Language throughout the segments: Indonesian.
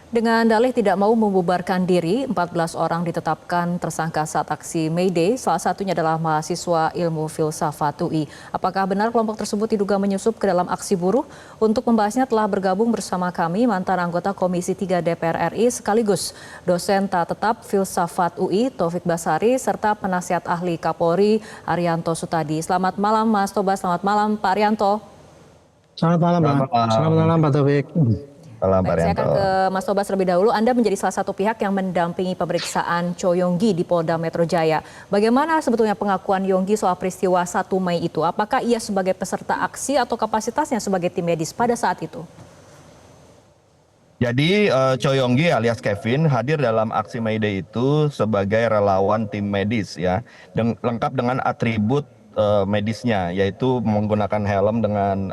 Dengan dalih tidak mau membubarkan diri, 14 orang ditetapkan tersangka saat aksi May Day, salah satunya adalah mahasiswa ilmu filsafat UI. Apakah benar kelompok tersebut diduga menyusup ke dalam aksi buruh? Untuk membahasnya telah bergabung bersama kami mantan anggota Komisi 3 DPR RI sekaligus dosen tak tetap filsafat UI Taufik Basari serta penasihat ahli Kapolri Arianto Sutadi. Selamat malam Mas Toba, selamat malam Pak Arianto. Selamat malam, Pak. Selamat Selamat malam. malam, Pak Taufik. Salam Pak Baik, saya Rianto. akan ke Mas Tobas terlebih dahulu. Anda menjadi salah satu pihak yang mendampingi pemeriksaan Cho Yonggi di Polda Metro Jaya. Bagaimana sebetulnya pengakuan Yonggi soal peristiwa 1 Mei itu? Apakah ia sebagai peserta aksi atau kapasitasnya sebagai tim medis pada saat itu? Jadi Cho Yonggi alias Kevin hadir dalam aksi May Day itu sebagai relawan tim medis ya, lengkap dengan atribut medisnya, yaitu menggunakan helm dengan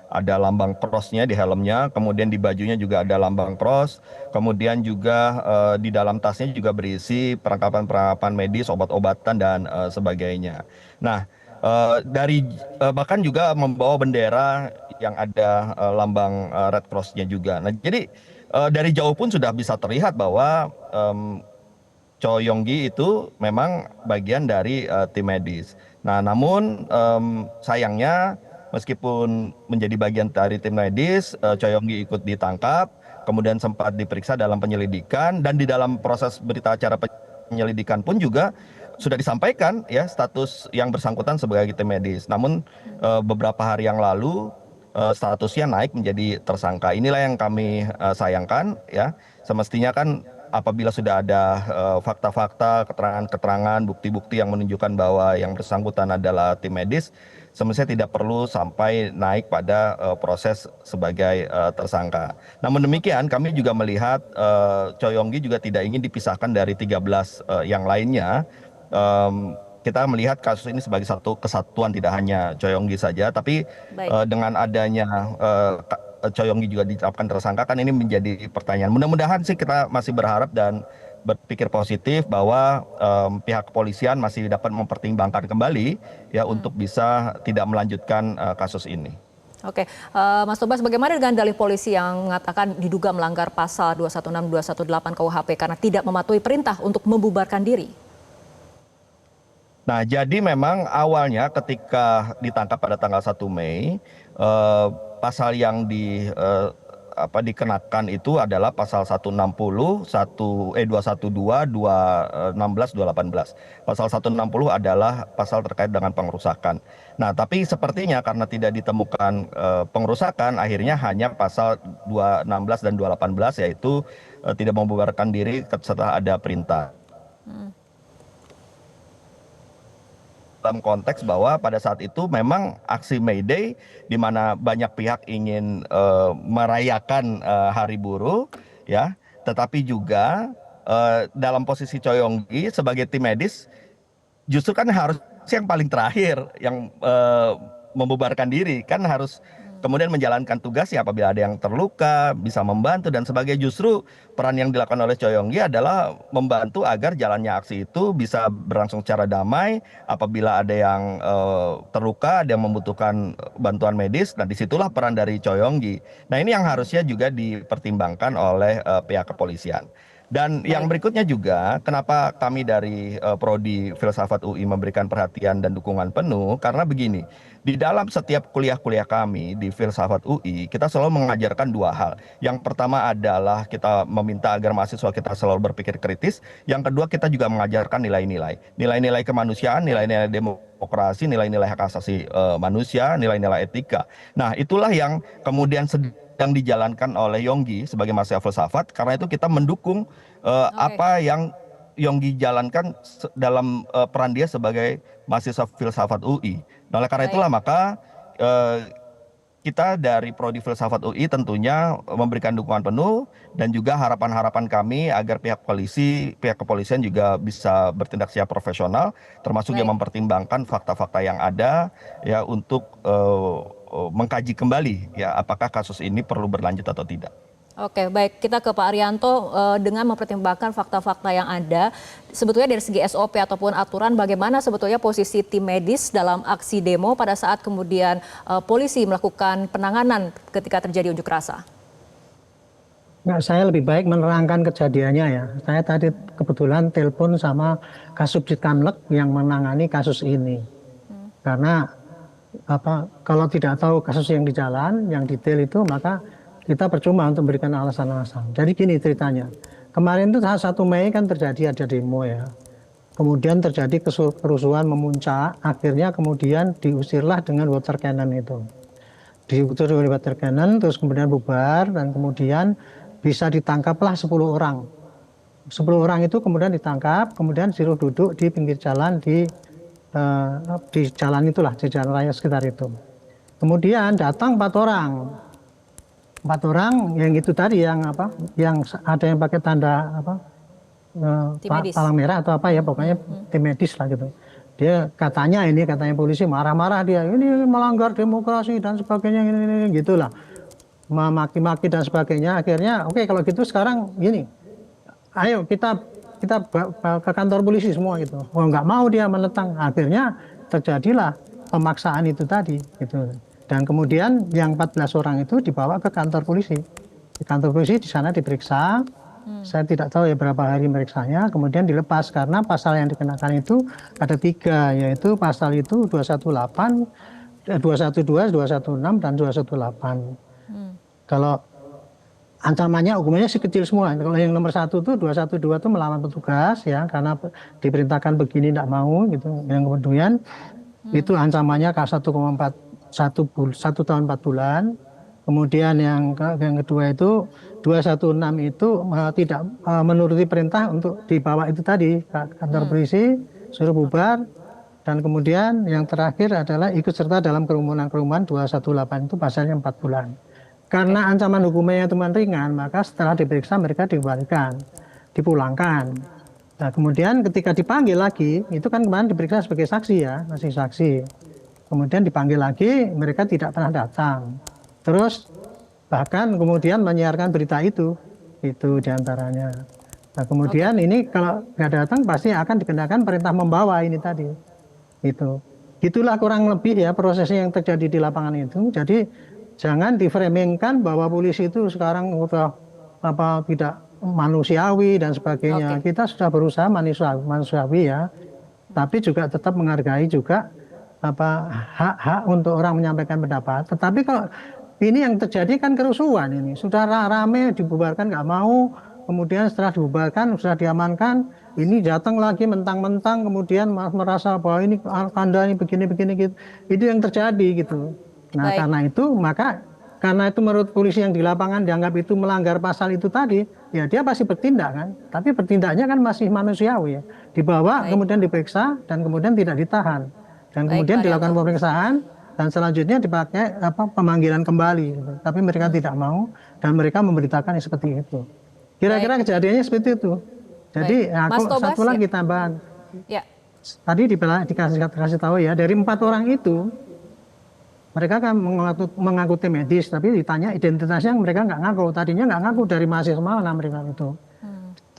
ada lambang cross-nya di helmnya, kemudian di bajunya juga ada lambang cross, kemudian juga di dalam tasnya juga berisi perlengkapan-perlengkapan medis, obat-obatan dan sebagainya. Nah, bahkan juga membawa bendera yang ada lambang Red Cross-nya juga. Nah, jadi dari jauh pun sudah bisa terlihat bahwa Cho Yonggi itu memang bagian dari tim medis. Nah, namun sayangnya meskipun menjadi bagian dari tim medis, Cho Yonggi ikut ditangkap, kemudian sempat diperiksa dalam penyelidikan dan di dalam proses berita acara penyelidikan pun juga sudah disampaikan ya status yang bersangkutan sebagai tim medis. Namun beberapa hari yang lalu statusnya naik menjadi tersangka. Inilah yang kami sayangkan ya. Semestinya kan apabila sudah ada fakta-fakta, keterangan-keterangan, bukti-bukti yang menunjukkan bahwa yang bersangkutan adalah tim medis, semestinya tidak perlu sampai naik pada proses sebagai tersangka. Namun demikian kami juga melihat Cho Yonggi juga tidak ingin dipisahkan dari 13 yang lainnya. Kita melihat kasus ini sebagai satu kesatuan, tidak hanya Cho Yonggi saja, tapi dengan adanya Cho Yonggi juga ditetapkan tersangka, kan ini menjadi pertanyaan. Mudah-mudahan sih kita masih berharap dan berpikir positif bahwa pihak kepolisian masih dapat mempertimbangkan kembali ya untuk bisa tidak melanjutkan kasus ini. Oke, Mas Tobas, bagaimana dengan dalih polisi yang mengatakan diduga melanggar pasal 216, 218 KUHP karena tidak mematuhi perintah untuk membubarkan diri? Nah, jadi memang awalnya ketika ditangkap pada tanggal 1 Mei, pasal yang dikenakan itu adalah pasal 160, 212, 216, 218. Pasal 160 adalah pasal terkait dengan pengerusakan. Nah, tapi sepertinya karena tidak ditemukan pengerusakan, akhirnya hanya pasal 216 dan 218, yaitu tidak membubarkan diri setelah ada perintah. Dalam konteks bahwa pada saat itu memang aksi May Day di mana banyak pihak ingin merayakan Hari Buruh ya, tetapi juga dalam posisi Cho Yonggi sebagai tim medis justru kan harus yang paling terakhir yang membubarkan diri, kan harus kemudian menjalankan tugasnya apabila ada yang terluka, bisa membantu dan sebagainya. Justru peran yang dilakukan oleh Cho Yonggi adalah membantu agar jalannya aksi itu bisa berlangsung secara damai. Apabila ada yang terluka, ada yang membutuhkan bantuan medis, dan disitulah peran dari Cho Yonggi. Nah, ini yang harusnya juga dipertimbangkan oleh pihak kepolisian. Dan yang berikutnya juga, kenapa kami dari Prodi Filsafat UI memberikan perhatian dan dukungan penuh, karena begini, di dalam setiap kuliah-kuliah kami di Filsafat UI, kita selalu mengajarkan dua hal. Yang pertama adalah kita meminta agar mahasiswa kita selalu berpikir kritis. Yang kedua, kita juga mengajarkan nilai-nilai. Nilai-nilai kemanusiaan, nilai-nilai demokrasi, nilai-nilai hak asasi manusia, nilai-nilai etika. Nah, itulah yang kemudian yang dijalankan oleh Yonggi sebagai mahasiswa filsafat, karena itu kita mendukung apa yang Yonggi jalankan dalam peran dia sebagai mahasiswa filsafat UI. Nah, oleh karena itulah maka kita dari Prodi Filsafat UI tentunya memberikan dukungan penuh dan juga harapan-harapan kami agar pihak kepolisian juga bisa bertindak secara profesional, termasuk yang mempertimbangkan fakta-fakta yang ada ya untuk mengkaji kembali ya apakah kasus ini perlu berlanjut atau tidak. Oke, baik, kita ke Pak Arianto. Dengan mempertimbangkan fakta-fakta yang ada, sebetulnya dari segi SOP ataupun aturan, bagaimana sebetulnya posisi tim medis dalam aksi demo pada saat kemudian polisi melakukan penanganan ketika terjadi unjuk rasa? Nggak, saya lebih baik menerangkan kejadiannya ya. Saya tadi kebetulan telepon sama Kasubdit Kamlek yang menangani kasus ini. Karena kalau tidak tahu kasus yang di jalan, yang detail itu, maka kita percuma untuk memberikan alasan-alasan. Jadi gini ceritanya. Kemarin itu 1 Mei kan terjadi ada demo ya. Kemudian terjadi kerusuhan memuncak, akhirnya kemudian diusirlah dengan water cannon itu. Diusir oleh water cannon, terus kemudian bubar, dan kemudian bisa ditangkaplah 10 orang. 10 orang itu kemudian ditangkap, kemudian disuruh duduk di pinggir jalan di jalan itulah, di jalan raya sekitar itu. Kemudian datang 4 orang. 4 orang yang itu tadi yang ada yang pakai tanda Tim medis. palang merah atau apa ya, pokoknya tim medis lah gitu. Dia katanya polisi marah-marah, dia ini melanggar demokrasi dan sebagainya, ini gitulah, memaki-maki dan sebagainya. Akhirnya oke, kalau gitu sekarang gini, ayo kita ke kantor polisi semua gitu. Oh, nggak mau dia menentang. Akhirnya terjadilah pemaksaan itu tadi gitu. Dan kemudian yang 14 orang itu dibawa ke kantor polisi. Di kantor polisi di sana diperiksa. Saya tidak tahu ya berapa hari meriksanya, kemudian dilepas karena pasal yang dikenakan itu ada 3, yaitu pasal itu 218, 212, 216, dan 218. Kalau ancamannya hukumannya sih kecil semua. Kalau yang nomor 1 tuh 212 itu melawan petugas ya, karena diperintahkan begini tidak mau gitu. Yang kemudian itu ancamannya K1,4 1 tahun 4 bulan. Kemudian yang kedua itu 216 itu tidak menuruti perintah untuk dibawa itu tadi ke kantor polisi, suruh bubar. Dan kemudian yang terakhir adalah ikut serta dalam kerumunan-kerumunan 218 itu pasalnya 4 bulan. Karena ancaman hukumnya cuma ringan, maka setelah diperiksa mereka dikembalikan, dipulangkan. Nah, kemudian ketika dipanggil lagi, itu kan kemarin diperiksa sebagai saksi ya, masih saksi. Kemudian dipanggil lagi, mereka tidak pernah datang. Terus bahkan kemudian menyiarkan berita itu diantaranya. Nah, kemudian ini kalau nggak datang pasti akan dikenakan perintah membawa ini tadi. Itulah kurang lebih ya prosesnya yang terjadi di lapangan itu. Jadi jangan diframingkan bahwa polisi itu sekarang udah tidak manusiawi dan sebagainya. Kita sudah berusaha manusiawi ya, tapi juga tetap menghargai juga hak-hak untuk orang menyampaikan pendapat. Tetapi kalau ini yang terjadi kan kerusuhan ini, sudah rame dibubarkan nggak mau, kemudian setelah dibubarkan sudah diamankan, ini datang lagi mentang-mentang, kemudian merasa bahwa ini Anda ini begini-begini gitu. Itu yang terjadi gitu. Nah, karena itu menurut polisi yang di lapangan dianggap itu melanggar pasal itu tadi, ya dia pasti bertindak kan. Tapi bertindaknya kan masih manusiawi ya. Dibawa, kemudian diperiksa, dan kemudian tidak ditahan. Dan kemudian dilakukan pemeriksaan, dan selanjutnya dipakai pemanggilan kembali. Gitu. Tapi mereka tidak mau, dan mereka memberitakan seperti itu. Kira-kira kejadiannya seperti itu. Jadi satu lagi tambahan. Ya. Tadi dikasih tahu ya, dari 4 orang itu, mereka kan mengaku tim medis, tapi ditanya identitasnya mereka nggak ngaku. Tadinya nggak ngaku dari mahasiswa mana mereka itu.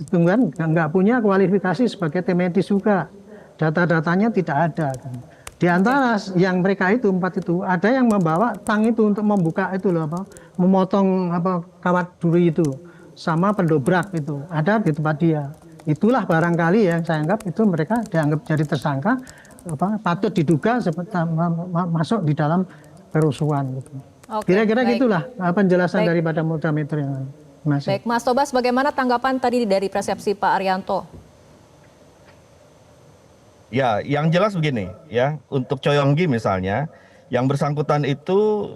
Kan nggak punya kualifikasi sebagai tim medis juga. Data-datanya tidak ada. Kan. Di antara yang mereka itu 4 itu, ada yang membawa tang itu untuk membuka itu loh, memotong kawat duri itu, sama pendobrak itu, ada di tempat dia. Itulah barangkali yang saya anggap itu mereka dianggap jadi tersangka, patut diduga masuk di dalam kerusuhan gitu. Kira-kira gitulah penjelasan daripada Polda Metro yang masih. Baik, Mas Tobas, bagaimana tanggapan tadi dari persepsi Pak Arianto? Ya, yang jelas begini ya, untuk Choi Yong-gi misalnya, yang bersangkutan itu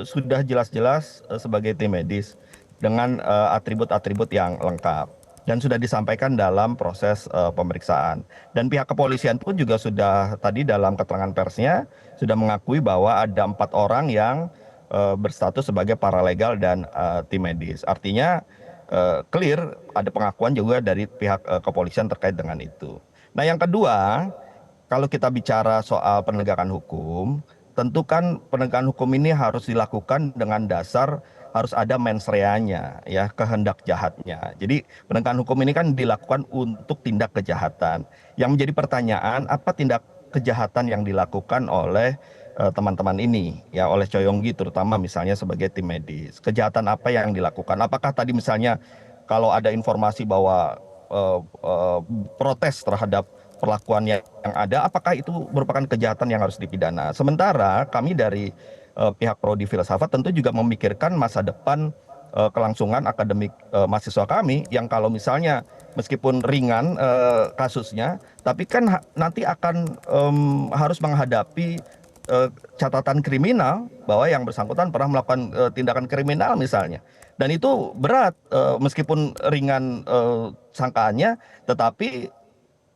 sudah jelas-jelas sebagai tim medis dengan atribut-atribut yang lengkap. Dan sudah disampaikan dalam proses pemeriksaan. Dan pihak kepolisian pun juga sudah tadi dalam keterangan persnya sudah mengakui bahwa ada 4 orang yang berstatus sebagai paralegal dan tim medis. Artinya clear, ada pengakuan juga dari pihak kepolisian terkait dengan itu. Nah, yang kedua, kalau kita bicara soal penegakan hukum, tentu kan penegakan hukum ini harus dilakukan dengan dasar harus ada mens rea-nya, ya, kehendak jahatnya. Jadi penegakan hukum ini kan dilakukan untuk tindak kejahatan. Yang menjadi pertanyaan, apa tindak kejahatan yang dilakukan oleh teman-teman ini ya, oleh Choi Yong-gi terutama misalnya sebagai tim medis. Kejahatan apa yang dilakukan? Apakah tadi misalnya kalau ada informasi bahwa protes terhadap perlakuannya yang ada, apakah itu merupakan kejahatan yang harus dipidana? Sementara kami dari pihak Prodi Filsafat tentu juga memikirkan masa depan kelangsungan akademik mahasiswa kami yang kalau misalnya meskipun ringan kasusnya, tapi kan nanti akan harus menghadapi catatan kriminal bahwa yang bersangkutan pernah melakukan tindakan kriminal misalnya. Dan itu berat meskipun ringan sangkaannya, tetapi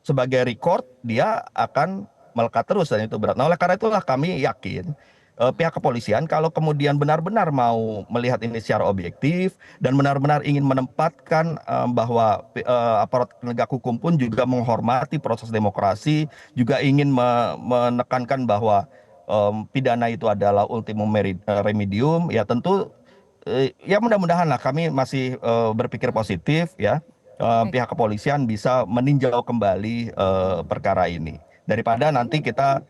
sebagai record dia akan melekat terus dan itu berat. Nah, oleh karena itulah kami yakin pihak kepolisian kalau kemudian benar-benar mau melihat ini secara objektif dan benar-benar ingin menempatkan bahwa aparat penegak hukum pun juga menghormati proses demokrasi, juga ingin menekankan bahwa pidana itu adalah ultimum remedium, ya tentu ya mudah-mudahan lah kami masih berpikir positif ya, pihak kepolisian bisa meninjau kembali perkara ini daripada nanti kita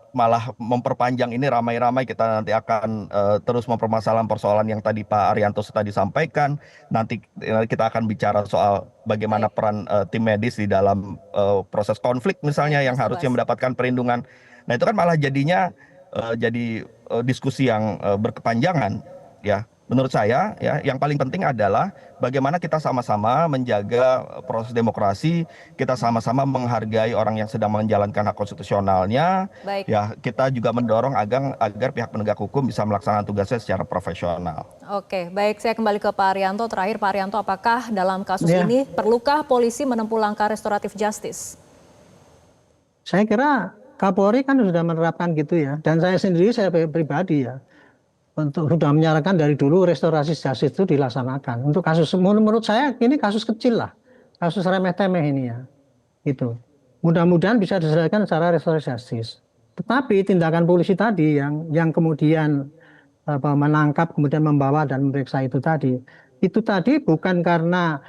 malah memperpanjang ini ramai-ramai, kita nanti akan terus mempermasalahkan persoalan yang tadi Pak Arianto tadi sampaikan. Nanti kita akan bicara soal bagaimana peran tim medis di dalam proses konflik misalnya yang harusnya mendapatkan perlindungan. Nah itu kan malah jadinya jadi diskusi yang berkepanjangan ya. Menurut saya ya yang paling penting adalah bagaimana kita sama-sama menjaga proses demokrasi, kita sama-sama menghargai orang yang sedang menjalankan hak konstitusionalnya. Baik. Ya, kita juga mendorong agar pihak penegak hukum bisa melaksanakan tugasnya secara profesional. Oke, baik, saya kembali ke Pak Arianto. Terakhir Pak Arianto, apakah dalam kasus ini perlukah polisi menempuh langkah restoratif justice? Saya kira Kapolri kan sudah menerapkan gitu ya, dan saya sendiri, saya pribadi ya, untuk sudah menyarankan dari dulu restorasi justice itu dilaksanakan. Untuk kasus, menurut saya ini kasus kecil lah, kasus remeh-temeh ini ya, gitu. Mudah-mudahan bisa diselesaikan secara restorasi justice. Tetapi tindakan polisi tadi yang kemudian menangkap, kemudian membawa dan memeriksa itu tadi bukan karena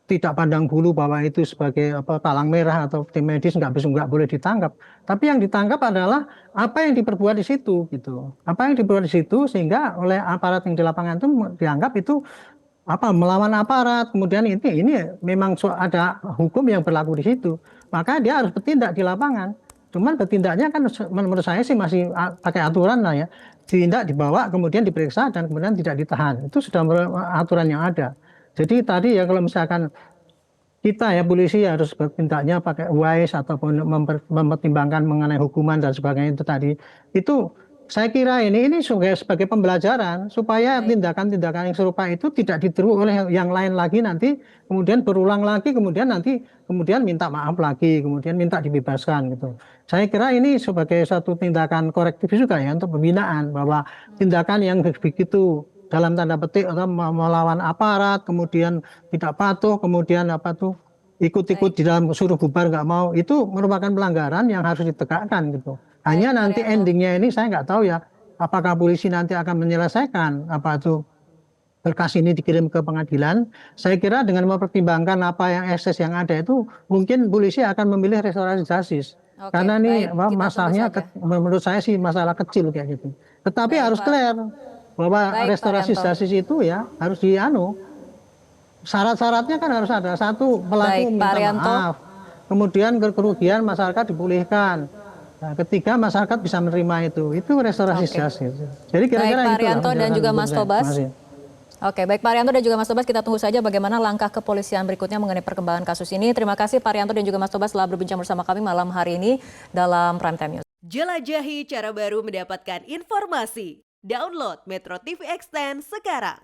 tidak pandang bulu bahwa itu sebagai talang merah atau tim medis nggak boleh ditangkap. Tapi yang ditangkap adalah apa yang diperbuat di situ, gitu. Apa yang diperbuat di situ sehingga oleh aparat yang di lapangan itu dianggap itu melawan aparat. Kemudian ini memang ada hukum yang berlaku di situ. Maka dia harus bertindak di lapangan. Cuman bertindaknya kan menurut saya sih masih pakai aturan lah ya. Tindak dibawa, kemudian diperiksa dan kemudian tidak ditahan. Itu sudah aturan yang ada. Jadi tadi ya kalau misalkan kita ya polisi harus bertindaknya pakai wise ataupun mempertimbangkan mengenai hukuman dan sebagainya itu tadi. Itu saya kira ini sebagai pembelajaran supaya tindakan-tindakan yang serupa itu tidak ditiru oleh yang lain lagi nanti kemudian berulang lagi kemudian minta maaf lagi kemudian minta dibebaskan gitu. Saya kira ini sebagai satu tindakan korektif juga ya untuk pembinaan bahwa tindakan yang begitu dalam tanda petik atau melawan aparat, kemudian tidak patuh, kemudian ikut-ikut di dalam suruh bubar nggak mau, itu merupakan pelanggaran yang harus ditegakkan gitu. Hanya nanti endingnya ini saya nggak tahu ya, apakah polisi nanti akan menyelesaikan berkas ini dikirim ke pengadilan. Saya kira dengan mempertimbangkan apa yang ekses yang ada itu, mungkin polisi akan memilih restorasi justice. Karena ini masalahnya menurut saya sih masalah kecil kayak gitu. Tetapi harus clear bahwa restorasi justice itu ya harus syarat-syaratnya kan harus ada. Satu, pelaku minta maaf, kemudian kerugian masyarakat dipulihkan. Nah, ketiga, masyarakat bisa menerima itu restorasi justice. Jadi kira-kira itu. Pak Arianto dan juga Mas Tobas. Oke, baik Pak Arianto dan juga Mas Tobas, kita tunggu saja bagaimana langkah kepolisian berikutnya mengenai perkembangan kasus ini. Terima kasih Pak Arianto dan juga Mas Tobas telah berbincang bersama kami malam hari ini dalam Prime Time News. Jelajahi cara baru mendapatkan informasi. Download Metro TV Extend sekarang.